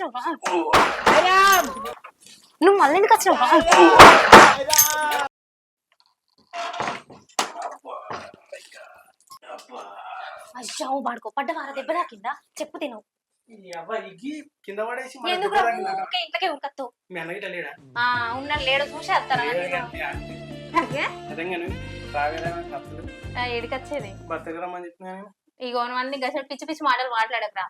వచ్చినావా నువ్వు మళ్ళీ ఎందుకు వచ్చినావా అయ్యో వాడుకో పడ్డవారా దెబ్బ తాకిందా చెప్పు తిను కింద పడేసి ఎందుకు ఇంతకే ఉరకత్తు ఉన్నాడు లేడు చూసి వస్తారా ఎడికొచ్చేది ఇగో అన్ని గసలు పిచ్చి పిచ్చి మాటలు మాట్లాడకరా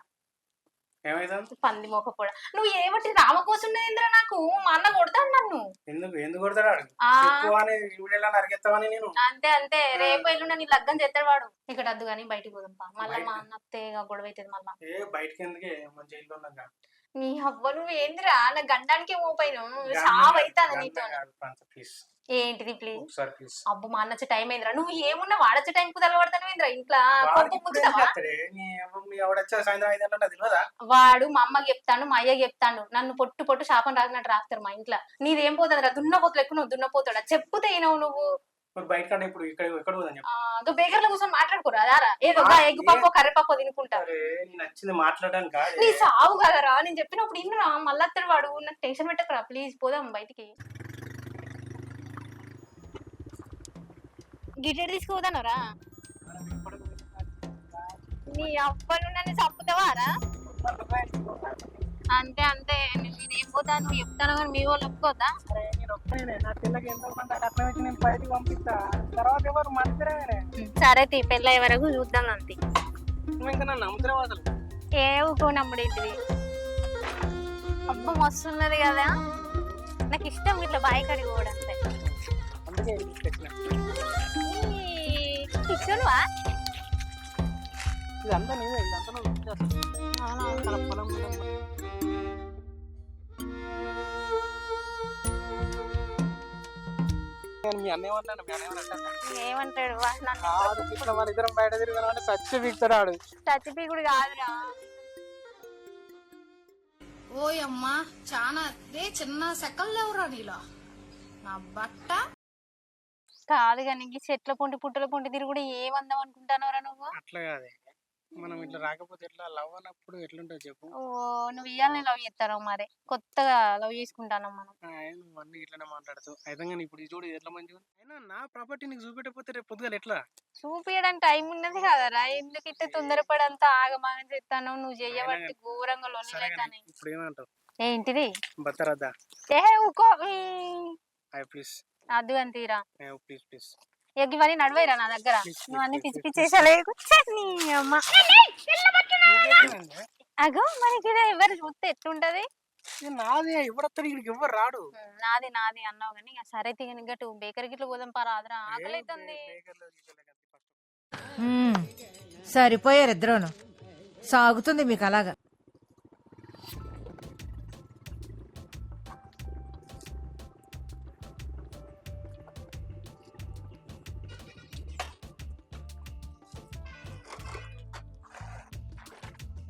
పంది మొక్క కూడా నువ్వు ఏమట్టి రామ కోసం ఇంద్ర నాకు మా అన్న కొడతాడు నన్ను ఎందుకు కొడతాడు అంతే అంతే రేపు ఎల్లుండి నీ లగ్గం చేస్తాడు వాడు ఇక్కడ వద్దు కానీ బయటికి పోదాంపా మళ్ళీ మా అన్న అత్తే గొడవ అవుతుంది మళ్ళా బయటకి ఎందుకే మంచి ఇల్లు ఉన్నాక నీ అవ్వ నువ్వు ఏందిరా నా గండానికి మోపైను షాప్ అవుతాను నీతో ఏంటిది ప్లీజ్ అబ్బు మా అన్నచ్చే టైం అయిందిరా నువ్వు ఏమున్నా వాడచ్చే టైం కు తలబడతాను ఏంద్రా ఇంట్లో వాడు మా అమ్మకి చెప్తాను మా అయ్యకి చెప్తాను నన్ను పొట్టు పొట్టు శాపం రాసినట్టు రాస్తారు మా ఇంట్లో నీదేం పోతుందిరా దున్నపోతులు ఎక్కువ నువ్వు దున్నపోతాడా చెప్పుతే అయినావు నువ్వు బేకర్లో కూర్చొని మాట్లాడుకోరా అదారా ఏదో ఎగ్గు పప్పు కర్రెపప్పు తినుకుంటారు నీ సావు కదరా నేను చెప్పినప్పుడు ఇన్నురా మళ్ళీ వాడు నాకు టెన్షన్ పెట్టకరా ప్లీజ్ పోదాం బయటికి గిటెడ్ తీసుకుపోతానరా నీ అప్పలు నన్ను చంపుతావారా అంతే అంతే నేనేం పోతా నువ్వు చెప్తాను కానీ మీ వాళ్ళు ఒప్పుకోద్దా సరే తీ పెళ్ళి అయ్యే వరకు చూద్దాం అంతే ఏ ఊకో నమ్ముడేంటిది అబ్బా మస్తున్నది కదా నాకు ఇష్టం ఇట్లా బాయ్ కడిగి కూడా అంతే ఇష్టనువా ఏమంటాడు బయట తిరిగి చచ్చి పీకుతాడు చచ్చి పీకుడు కాదురా ఓయమ్మా చాలా చిన్న సెకల్ లేవురా నీలో నా బట్ట కాదు కానీ చెట్ల పొంటి పుట్టల పొంటి తిరిగి కూడా ఏమందాం అనుకుంటానవరా నువ్వు అట్లా కాదే మనం ఇట్లా రాకపోతే ఎట్లా లవ్ అన్నప్పుడు ఎట్లుంటది చెప్పు ఓ నువ్వు ఇయ్యాలని లవ్ చేస్తావు మరి కొత్తగా లవ్ చేసుకుంటాను మనం నువ్వు అన్ని ఇట్లానే మాట్లాడుతావు అయితే ఇప్పుడు ఈ చూడు ఎట్లా మంచిగా అయినా నా ప్రాపర్టీ నీకు చూపెట్టకపోతే రేపు పొద్దుగా ఎట్లా చూపించడానికి టైం ఉన్నది కదరా ఎందుకు ఇట్లా తొందరపడంతా ఆగమాగం చేస్తాను నువ్వు చెయ్యబట్టి ఘోరంగా లొల్లిలైతానే ఇప్పుడు ఏమంటావు ఏంటిది బత్తరద్దా ఏ ఊకో ప్లీజ్ అద్దు అని తీరా ప్లీజ్ ప్లీజ్ ఇవన్నీ నడవైరా నా దగ్గర నువ్వు అన్ని పిచ్చి పిచ్చేసలేదు అగో మనకి ఎవరు చూస్తే ఎట్లుంటది నాది ఎవడత్తాడు ఇక్కడికి ఎవరు రాడు నాది నాది అన్నావు కానీ సరే తిగట్టు బేకరీ గిట్ల పోదాం పా రాదురా ఆకలి అవుతుంది సరిపోయారు ఇద్దరును సాగుతుంది మీకు అలాగా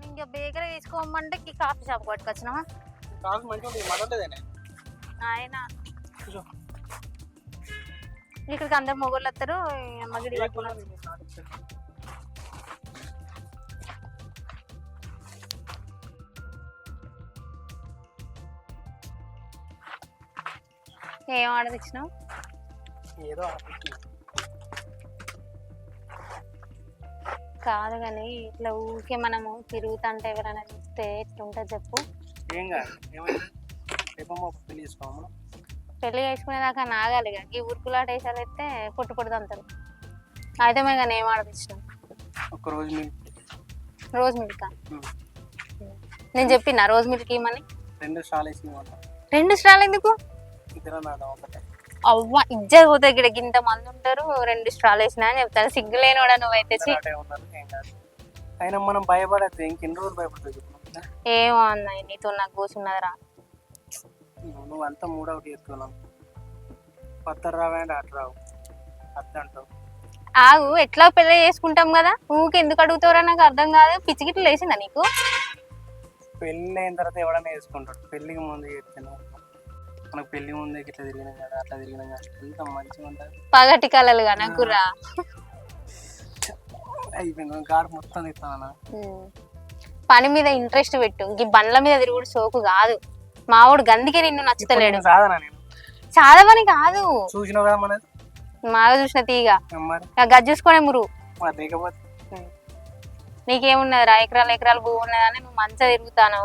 ఇంకా బేకరీ తీసుకోమంటే కాఫీ షాప్ పట్టుకొచ్చినావా ఆయన ఇక్కడికి అందరు మొగోళ్ళు వస్తారు మగిడి ఏం ఆర్డర్ ఇచ్చినావు కాదు కానీ ఇట్లా ఊరికే మనము తిరుగుతుంటే ఎవరైనా చూస్తే ఎట్లుంటుంది చెప్పు పెళ్లి చేసుకునేదాకా నాగాలి ఈ ఉరుకులాట వేసాలు అయితే పొట్టు పొడుదు అంటారు అయితే మేము కానీ ఏం ఆర్డర్ ఇచ్చినాం రోజ్ మిల్క్ నేను చెప్పిన రోజ్ మిల్క్ ఇవ్వమని 2 స్టాల్ ఎందుకు అవ్వ ఇజ్జత్ పోతే ఇక్కడ ఇంత మంది ఉంటారు 2 స్టాల్ వేసినా అని చెప్తారు సిగ్గులేనోడా నువ్వైతే అయినా మనం భయపడద్దు ఇంకెన్ని రోజులు భయపడుతుంది ఏమో అన్నాయి నీతో నాకు కూర్చున్నదిరా నువ్వు అంతా మూడవుట్ చేస్తున్నావు పత్తరు రావండి అటు రావు అద్దంటావు ఆగు ఎట్లా పెళ్లి చేసుకుంటాం కదా ఊరికి ఎందుకు అడుగుతావురా నాకు అర్థం కాదు పిచ్చిగిట్లు లేచిందా నీకు పెళ్ళి అయిన తర్వాత ఎవడన్నా వేసుకుంటాడు పెళ్లికి ముందు చెప్తాను మనకు పెళ్లి ముందు ఇట్లా తిరిగినాం కదా అట్లా తిరిగినాం కదా ఎంత మంచిగా ఉంటుంది పగటి కళలుగా నాకు రా అయిపోయింది కారు మొత్తం ఇస్తానా పని మీద ఇంట్రెస్ట్ పెట్టు. ఈ బండ్ల మీద తిరుగుడు సోకు కాదు. మావాడు గందికే నిన్ను నచ్చుతలేడు. సాధన నేను సాధవని కాదు, చూసినావు కదా మనది మాగా చూసిన తీగ మరి గది చూసుకునే మురు. మరి లేకపోతే నీకేమున్నది రా, ఎకరాలు ఎకరాలు భూమి ఉన్నదని నువ్వు మంచిగా తిరుగుతాను.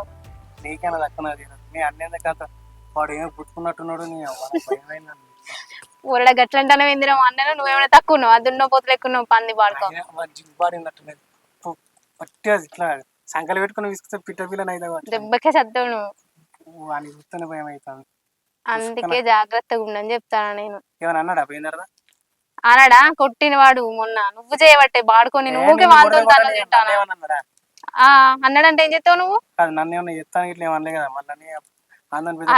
నీకైనా దక్కునది నీ అన్నేంద కథ వాడు ఏమో పుట్టుకున్నట్టున్నాడు నీ భయమైంది ఊరడ గట్లంటానే విందిరా అన్నను. నువ్వేమైనా తక్కువ ఉన్నావు, అది ఉన్నో పోతులు ఎక్కువ పంది పాడుకో. జిగ్బాడినట్టున్నది పట్టి ఇట్లా సంకలు పెట్టుకుని విసుకుతే పిట్ట పిల్లని అయితే దెబ్బకే సత్తావు నువ్వు. వాడిని చూస్తేనే భయం అవుతుంది. అందుకే జాగ్రత్తగా ఉండని చెప్తాను నేను. ఏమన్నా అన్నాడా పోయినారా అనడా కొట్టిన వాడు మొన్న, నువ్వు చేయబట్టే బాడుకొని నువ్వుకే వాళ్ళతో తింటాను. అన్నాడంటే ఏం చెప్తావు నువ్వు? నన్ను ఏమన్నా చెప్తాను ఇట్లా ఏమనలే కదా మళ్ళీ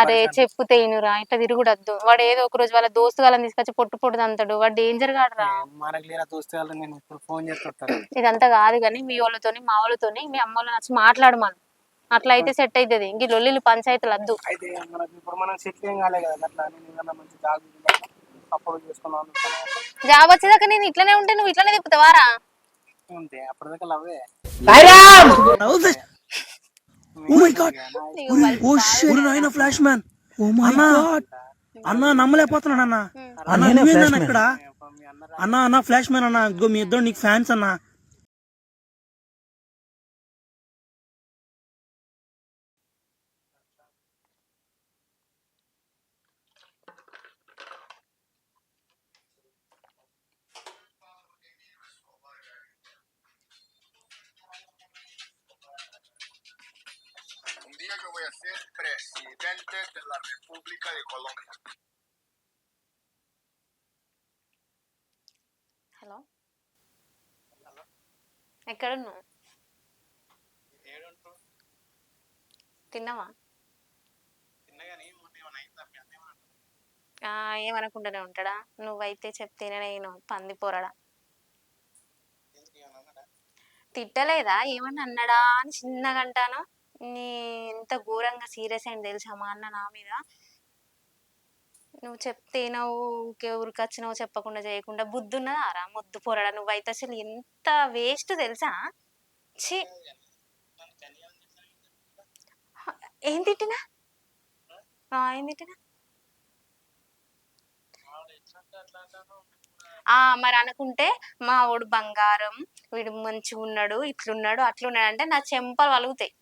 అరే చెప్పుతే ఇనురా, ఇట్లా తిరుగుడద్దు. వాడు ఏదో ఒక రోజు వాళ్ళ దోస్తు వాళ్ళని తీసుకొచ్చి పొట్టు అంటాడు. వాడు డేంజర్ గాడురా. మనకి లేరా దోస్తు వాళ్ళు నేను ఇప్పుడు ఫోన్ చేస్తాను. ఇదంతా కాదు కానీ మీ వాళ్ళతోని మా వాళ్ళతోని మీ అమ్మ వాళ్ళని వచ్చి మాట్లాడమను. అట్లా అయితే సెట్ అవుతుంది. ఇంక లొల్లిలు పంచాయతీలు వద్దు. అయితే మనకి ఇప్పుడు మనం సెటిల్ ఏం కాలే కదా అట్లా నేను మంచి జాబ్ అప్పుడు చేసుకున్నాను. జాబ్ వచ్చేదాకా నేను ఇట్లనే ఉంటే నువ్వు ఇట్లనే తిప్పుతావారా? అంతే అప్పటిదాకా లవ్వే. ఫ్లాష్ మ్యాన్ అన్నా నమ్మలేకపోతున్నాడు అన్న. అన్న నువ్వేనా ఇక్కడ అన్నా? అన్న ఫ్లాష్ మ్యాన్ అన్న, మీ ఇద్దరు నీకు ఫ్యాన్స్ అన్నా. Un día yo voy a ser presidente de la República de Colombia. Hello, ఎక్కడున్నావు? తిన్నావా? ఏమనకుండానే ఉంటాడా? నువ్వైతే చెప్తేనే నేను పంది పోరడా. తిట్టలేదా? ఏమన్నా అన్నాడా అని చిన్నగా అంటాను. నీ ఎంత ఘోరంగా సీరియస్ అయింది తెలుసా మా అన్న నా మీద. నువ్వు చెప్తేనవు ఊకే ఊరికొచ్చినావు, చెప్పకుండా చేయకుండా. బుద్ధి ఉన్నదారా మొద్దు పోరడా? నువ్వైతే అసలు ఎంత వేస్ట్ తెలుసా. ఛీ, ఏం తిట్టినా? ఏం తిట్టినా? మరి అనుకుంటే మా వాడు బంగారం, వీడు మంచిగా ఉన్నాడు, ఇట్లున్నాడు అట్లున్నాడు అంటే నా చెంపలు వలుగుతాయి.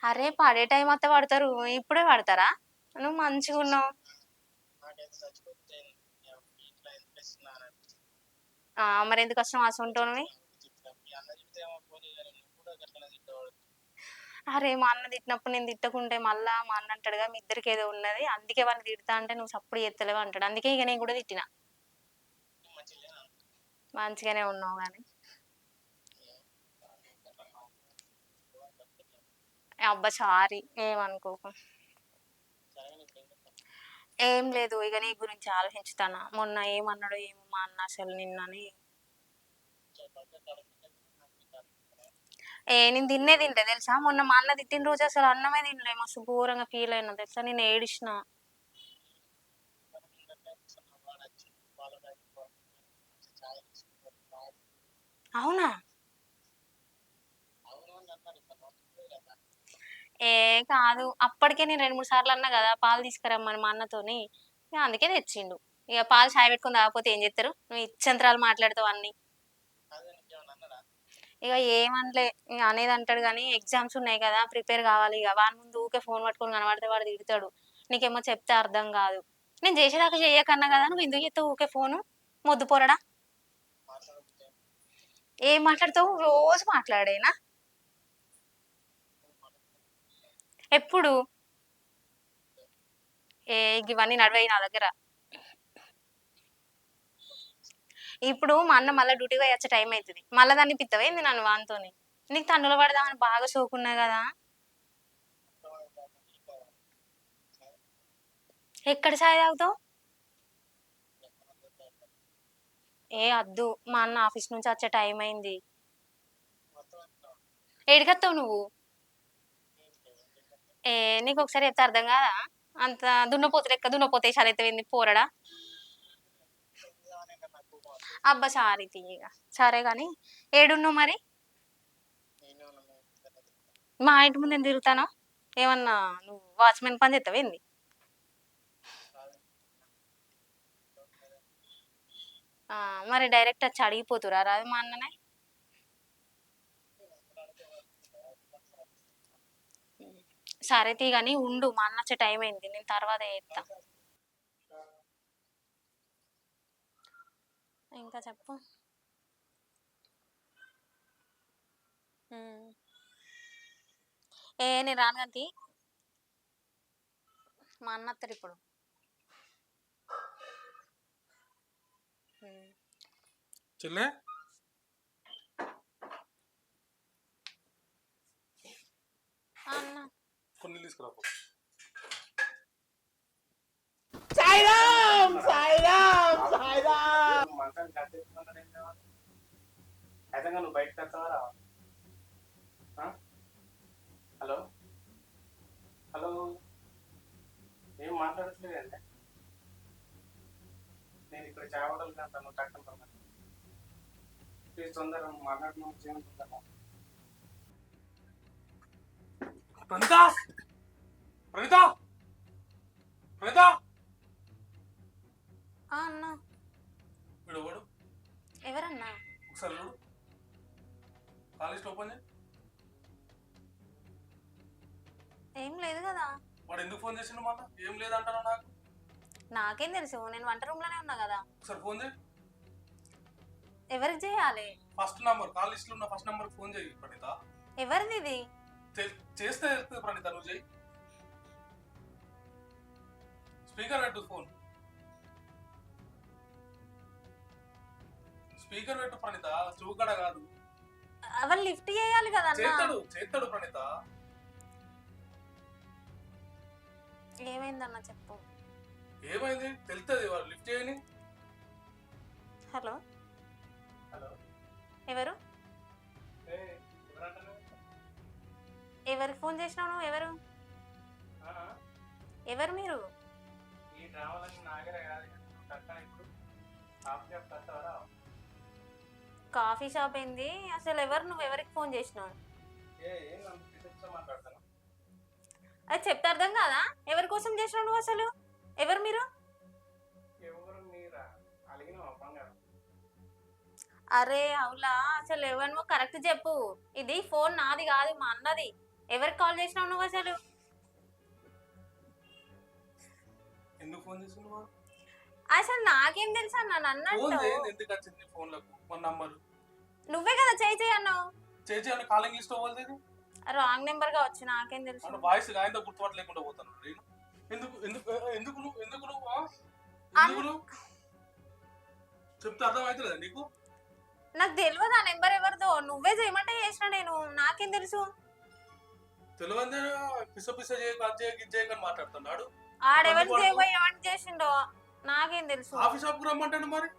అరే పడే టైం అంతా పడతారు, ఇప్పుడే పడతారా? నువ్వు మంచిగా ఉన్నావు. మరి ఎందుకు వచ్చినావు అసంటోనివి? అరే మా అన్న తిట్టినప్పుడు నేను తిట్టకుంటే మళ్ళా మా అన్న అంటాడుగా మీ ఇద్దరికి ఏదో ఉన్నది, అందుకే వాళ్ళని తిడతా అంటే నువ్వు సప్పుడు ఎత్తలేవు అంటాడు. అందుకే ఇక నేను కూడా తిట్టిన. మంచిగానే ఉన్నావు కానీ అబ్బా సారీ, ఏమనుకోకు. ఏం లేదు, ఇక నీ గురించి ఆలోచించుతానా. మొన్న ఏమన్నాడో ఏమో మా అన్న అసలు నిన్నని. నేను తింటే తెలుసా, మొన్న మా అన్న తిట్టిన రోజు అసలు అన్నమే తినలే. మస్తు ఘోరంగా ఫీల్ అయినా తెలుసా, నేను ఏడిచిన. అవునా? ఏ కాదు, అప్పటికే నేను 2-3 సార్లు అన్నా కదా పాలు తీసుకురమ్మని మా అన్నతోని. ఇక అందుకే తెచ్చిండు. ఇక పాలు చాయ్ పెట్టుకుని తాగకపోతే ఏం చేస్తారు? నువ్వు ఇచ్చంతరాలు మాట్లాడతావు అన్ని. ఇక ఏమనలే, ఇక అనేది అంటాడు కానీ ఎగ్జామ్స్ ఉన్నాయి కదా ప్రిపేర్ కావాలి. ఇక వాడి ముందు ఊకే ఫోన్ పట్టుకొని కనబడితే వాడు తిడతాడు. నీకేమో చెప్తే అర్థం కాదు. నేను చేసేదాకా చెయ్యకన్నా కదా, నువ్వు ఎందుకు చెప్తావు ఊకే ఫోను? మొద్దు పోరడా. ఏం మాట్లాడతావు? రోజు మాట్లాడేనా? ఎప్పుడు? ఇవన్నీ నడవయి నా దగ్గర. ఇప్పుడు మా అన్న మళ్ళీ డ్యూటీగా వచ్చే టైం అవుతుంది, మళ్ళీ దాన్ని పిత్తవేంది నన్ను వానితోని? నీకు తన్నులు పడదామని బాగా సోకున్నా కదా. ఎక్కడ చాయ్ తాగుతావు? అద్దు, మా అన్న ఆఫీస్ నుంచి వచ్చే టైం అయింది. ఏడికత్తావు నువ్వు? నీకు ఒకసారి చెప్తే అర్థం కాదా? అంత దున్నపోతే లెక్క దున్నపోతే చాలా అయితే పోరడా. అబ్బా సారీ తీయగా సరే కానీ ఏడున్నావు మరి మా ఇంటి ముందు ఎందుకు తిరుగుతాను ఏమన్నా నువ్వు వాచ్మెన్ పని చేస్తావేంది మరి డైరెక్ట్ వచ్చి అడిగిపోతురా రాదు మా అన్ననే సరే తీ కానీ ఉండు మా అన్న వచ్చే టైం అయింది నేను తర్వాత చేస్తా ఇంకా చెప్పు నేను రాను గంతి మా అన్న వస్తాడు ఇప్పుడు చెల్లె అన్న కొన్ని తీసుకురా అయితే నువ్వు బయటకు వస్తావా హలో హలో ఏం మాట్లాడట్లేదండి నేను ఇక్కడ చావడలు అంటాను టక్కన ప్లీజ్ తొందరగా మాట్లాడడం చేయనుకుంటాను ప్రణీత ప్రణీత ప్రణీత అన్న వీడు ఎవడు ఎవరన్నా ఒకసారి చూడు కాలేజ్ ఓపెన్ చేయి ఏం లేదు కదా వాడు ఎందుకు ఫోన్ చేసిండు మళ్ళీ ఏం లేదంటాను నాకు నాకేం తెలుసు నేను వంట రూమ్ లోనే ఉన్నా కదా ఒకసారి ఫోన్ చేయి ఎవరికి చేయాలి ఫస్ట్ నంబర్ కాల్ లిస్ట్ లో ఉన్న ఫస్ట్ నంబర్ ఫోన్ చేయి ప్రణీత ఎవరిది ఇది చేస్తే వెళ్తుంది ప్రణీత నువ్వు చేయి స్పీకర్ పెట్టు ఫోన్ స్పీకర్ పెట్టు ప్రణీత చూకడ కాదు వాళ్ళు లిఫ్ట్ చేయాలి కదా చేస్తాడు చేస్తాడు ప్రణీత ఏమైందన్న చెప్పు ఏమైంది తెలుస్తుంది వాళ్ళు లిఫ్ట్ చేయని హలో హలో ఎవరు ఎవరంటారు ఎవరికి ఫోన్ చేసినావు నువ్వు ఎవరు ఎవరు మీరు ఈ డ్రామాలన్నీ నాగరే కాదు టక్కన ఇప్పుడు కాఫీ షాప్ వస్తావరా కాఫీ షాప్ ఏంది అసలు ఎవరు నువ్వు ఎవరికి ఫోన్ చేసినావు ఏం మాట్లాడతాను అది చెప్తే అర్థం కాదా ఎవరి కోసం చేసినావు నువ్వు అసలు ఎవరు మీరు ఎవరు మీరా అలిగిన బంగారం అరే అవులా అసలు ఎవరు నువ్వు కరెక్ట్ చెప్పు ఇది ఫోన్ నాది కాదు మా అన్నది ఎవరికి కాల్ చేసినావు నువ్వు అసలు ఎందుకు ఫోన్ చేస్తున్నావు అసలు నాకేం తెలుసు అన్న నన్ను ఫోన్ అంటావు. చేయండి ఎందుకు వచ్చింది ఫోన్లకు మన నంబర్ నువ్వే కదా చేయి అన్నావు చేసి కాలింగ్ లిస్ట్ అవ్వాలి రాంగ్ నెంబర్ గా వచ్చి నాకేం తెలుసు అంటే వాయిస్ ఆయన గుర్తుపట్టలేకుండా పోతాను నేను ఎందుకు ఎందుకు ఎందుకు నువ్వు ఎందుకు నువ్వు ఎందుకు నువ్వు చెప్తే అర్థం అవుతుందా నీకు నాకు తెలియదు ఆ నెంబర్ ఎవరిదో నువ్వే చేయమంటే చేసిన నేను నాకేం తెలుసు తెలియదే పిస పిస చేయక అది చేయక ఇది చేయక అని మాట్లాడుతున్నాడు ఆడెవరిని చేయబోయి ఎవరిని చేసిండో నాకేం తెలుసు ఆఫీస్ షాప్కి రమ్మంటాడు మరి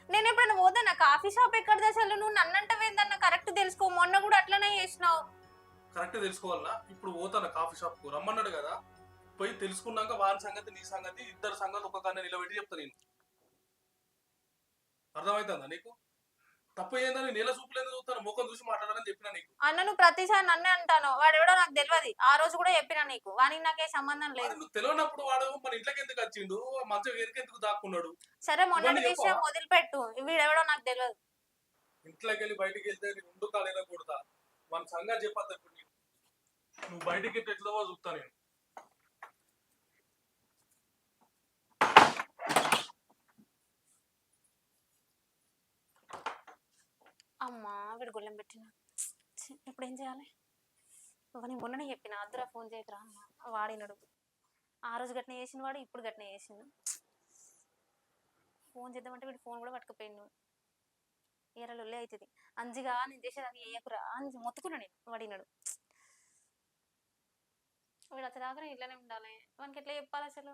నేను ఎప్పుడైనా పోదా నా కాఫీ షాప్ ఎక్కడిది అసలు నువ్వు నన్నంటవేందన్న కరెక్ట్ తెలుసుకో మొన్న కూడా అట్లనే చేసినావు కరెక్ట్ తెలుసుకోవాలా ఇప్పుడు పోతాను కాఫీ షాప్ కు రమ్మన్నాడు కదా పోయి తెలుసుకున్నాక వారి సంగతి నీ సంగతి ఇద్దరు సంగతి ఒక కన్నా నిలబెట్టి చెప్తా నేను అర్థమవుతుందా నీకు తప్పు ఏందని నీళ్ళ చూపులేదు చూస్తాను ముఖం చూసి మాట్లాడాలని చెప్పినా నీకు అన్న నువ్వు ప్రతిసారి నన్నే అంటాను వాడు ఎవడో నాకు తెలియదు ఆ రోజు కూడా చెప్పినా నీకు వానికి నాకే సంబంధం లేదు నువ్వు తెలియనప్పుడు వాడు మన ఇంట్లోకి ఎందుకు వచ్చిండు మంచిగా వేరికి ఎందుకు దాక్కున్నాడు సరే మొన్నటి ఇవన్నీ విషయం చెప్పవా? వదిలిపెట్టు వీడెవడో నాకు తెలియదు ఇంట్లోకి వెళ్ళి బయటికి వెళ్తే నీ ఉండు కాలేదా కొడతా మన సంగతి చెప్పద్దు ఇప్పుడు నీకు నువ్వు బయటికి ఎట్లా చూస్తా నేను అమ్మా వీడు గుళ్ళెం పెట్టిన ఇప్పుడు ఏం చేయాలి నేను మొన్ననే చెప్పిన అద్దురా ఫోన్ చేయకురా అన్న వాడినడు ఆ రోజు గట్టిన చేసిన వాడు ఇప్పుడు గట్టిన చేసిండు ఫోన్ చేద్దామంటే వీడు ఫోన్ కూడా పట్టుకుపోయిండు ఎర్రలొల్లే అవుతుంది అంజిగా నేను చేసేదాన్ని వేయకురా అని మొత్తుకున్నా నేను వాడినాడు వీడు అసలు ఇట్లానే ఉండాలి వానికి ఎట్లా చెప్పాలి అసలు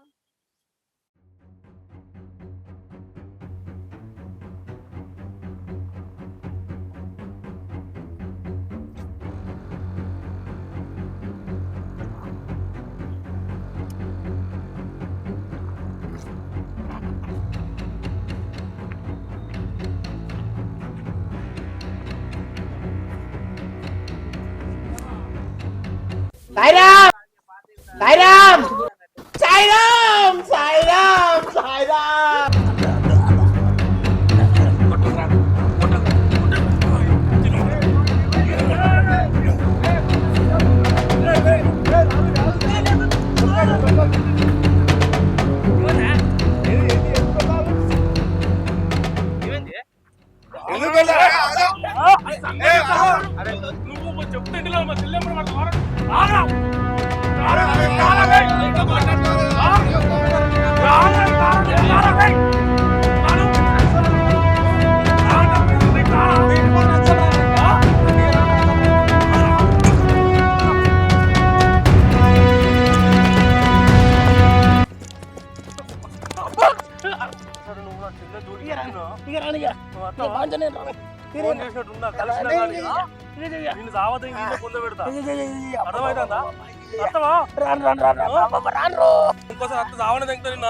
నువ్వు చెప్తే మా చెల్లెమ్మ ఫోన్ చేసినట్టున్నా కలిసిన నిన్ను సావత ఇంట్లో పొంద పెడతా అర్థమైందా అర్థమా ఇంకోసారి అత్త సావనే తెంగుతా నిన్న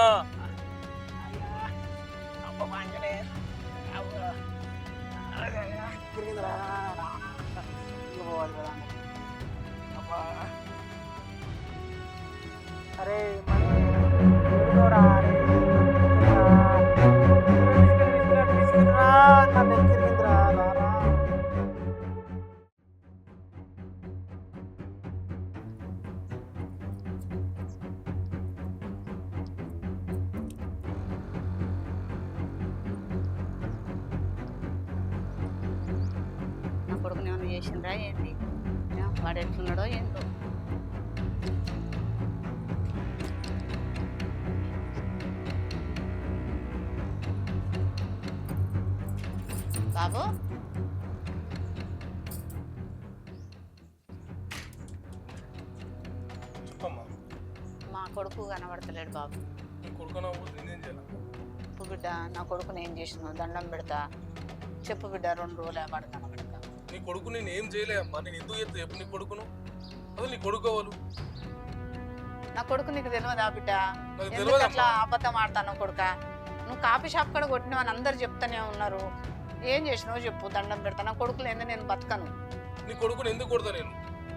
అరే నా కొడుకుని ఏమైనా చేసిండ్రా ఏంటి వాడు ఎట్లున్నాడో ఏంటో బాబు చెప్పమ్మా మా కొడుకు కనబడతలేడు బాబు నీ కొడుకు నేనేం చేయాలి చెప్పు బిడ్డ నా కొడుకుని ఏం చేసినావు దండం పెడతా చెప్పు బిడ్డ 2 రోజులు వాడు కనబడతా నీ కొడుకు నేను ఏం చేయలే అమ్మా నేను ఎందుకు చెప్తా చెప్పు నీ కొడుకును అసలు నీ కొడుకు వాళ్ళు నా కొడుకు నీకు తెలియదా బిడ్డ నాకు ఎందుకు తెలియదమ్మా. అట్లా అబద్ధం ఆడతాను కొడుక నువ్వు కాఫీ షాప్ కూడా కొట్టినవని అందరు చెప్తానే ఉన్నారు ఏం చేసినావు చెప్పు దండం పెడతా నా కొడుకులు ఏందో నేను బతకను నీ కొడుకుని ఎందుకు కొడతా నేను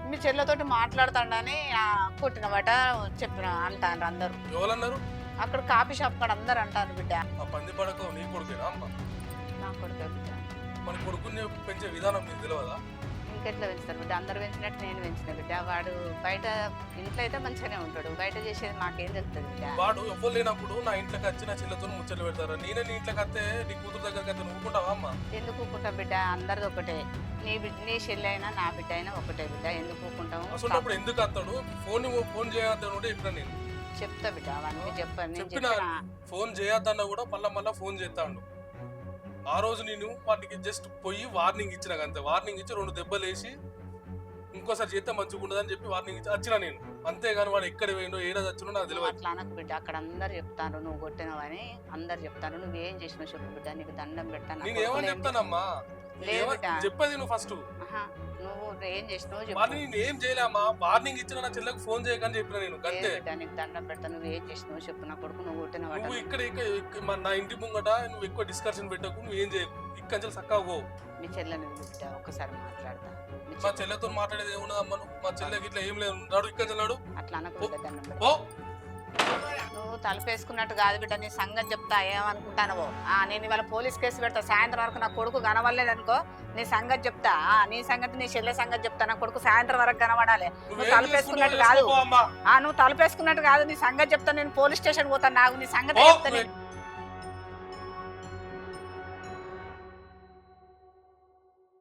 మీ చెల్లెతోటి మాట్లాడతాడని కొట్టినమాట చెప్పిన అంటారు అందరు ఎవరన్నారు అక్కడ కాఫీ షాప్ కాడ అందరు అంటారు బిడ్డ ఆ పంది పడక నీ కొడుకేనా అమ్మ నా కొడుకు బిడ్డ మన కొడుకుని పెంచే విధానం నీకు తెలియదా ఇంకెట్లా పెంచుతారు బిడ్డ అందరు పెంచినట్టు నేను పెంచిన బిడ్డ వాడు బయట ఇంట్లో అయితే మంచిగానే ఉంటాడు బయట చేసేది మాకేం తెలుస్తుంది బిడ్డ వాడు ఎవ్వరు లేనప్పుడు నా ఇంట్లోకి వచ్చి నా చెల్లెతో ముచ్చట్లు పెడతారా నేనే నీ ఇంట్లోకి వస్తే నీ కూతురు దగ్గరికి వస్తే నువ్వుకుంటావా అమ్మ ఎందుకు ఊకుంటా బిడ్డ అందరిది ఒకటే నీ చెల్లి అయినా నా బిడ్డ అయినా ఒకటే బిడ్డ ఎందుకు ఊకుంటాము అసలు అప్పుడు ఎందుకు వస్తాడు ఫోన్ చేయొద్దాను కూడా చెప్పినా నేను చెప్తా బిడ్డ అవన్నీ చెప్పాను చెప్పినా ఫోన్ చేయొద్దన్నా కూడా మళ్ళా ఫోన్ చేస్తాడు ఆ రోజు నేను వాటికి జస్ట్ పోయి వార్నింగ్ ఇచ్చిన అంతే వార్నింగ్ ఇచ్చి 2 దెబ్బలు వేసి ఇంకోసారి చేస్తే మంచిగా ఉండదని చెప్పి వార్నింగ్ ఇచ్చి వచ్చిన నేను అంతేగాని వాడు ఎక్కడ పోయిండో ఏడా చచ్చినో నాకు తెలియదు అట్లా అనకు బిడ్డ అక్కడ అందరు చెప్తాను నువ్వు కొట్టినవని అందరు చెప్తాను నువ్వేం చేసినావు చెప్పు బిడ్డ నీకు దండం పెడతాను నేను ఏమని చెప్తానమ్మా చెప్పేది నువ్వు ఫస్ట్ నువ్వు ఏం చేసినావు వాడిని నేను ఏం చేయలేమ్మా వార్నింగ్ ఇచ్చిన నా చెల్లెకు ఫోన్ చేయకని చెప్పిన నేను అంతే నీకు దండం పెడతా నువ్వు ఏం చేసినావు చెప్పు నా కొడుకు నువ్వు కొట్టిన నువ్వు ఇక్కడ నా ఇంటి ముంగట నువ్వు ఎక్కువ డిస్కషన్ పెట్టకు నువ్వు ఏం చేయకు ఇక్కడ చక్కగా పో మీ చెల్లెని బిడ్డ ఒక్కసారి మాట్లాడతా మా చెల్లెతో మాట్లాడేది ఏమున్నదమ్మా మా చెల్లెకి ఇట్లా ఏం లేదు నాడు ఇక్కడ చెల్లాడు అట్లా అనకు బిడ్డ దండం పెడతా ఓ నువ్వు తలపేసుకున్నట్టు కాదు బిడ్డ నీ సంగతి చెప్తా ఏమనుకుంటానవో నేను ఇవాళ పోలీస్ కేసు పెడతా సాయంత్రం వరకు నా కొడుకు కనవలేదు అనుకో నీ సంగతి చెప్తా నీ సంగతి నీ చెల్లె సంగతి చెప్తా నా కొడుకు సాయంత్రం వరకు కనబడాలి నువ్వు తలపేసుకున్నట్టు కాదు నువ్వు తలపేసుకున్నట్టు కాదు నీ సంగతి చెప్తా నేను పోలీస్ స్టేషన్ పోతాను నాకు నీ సంగతి చెప్తా నేను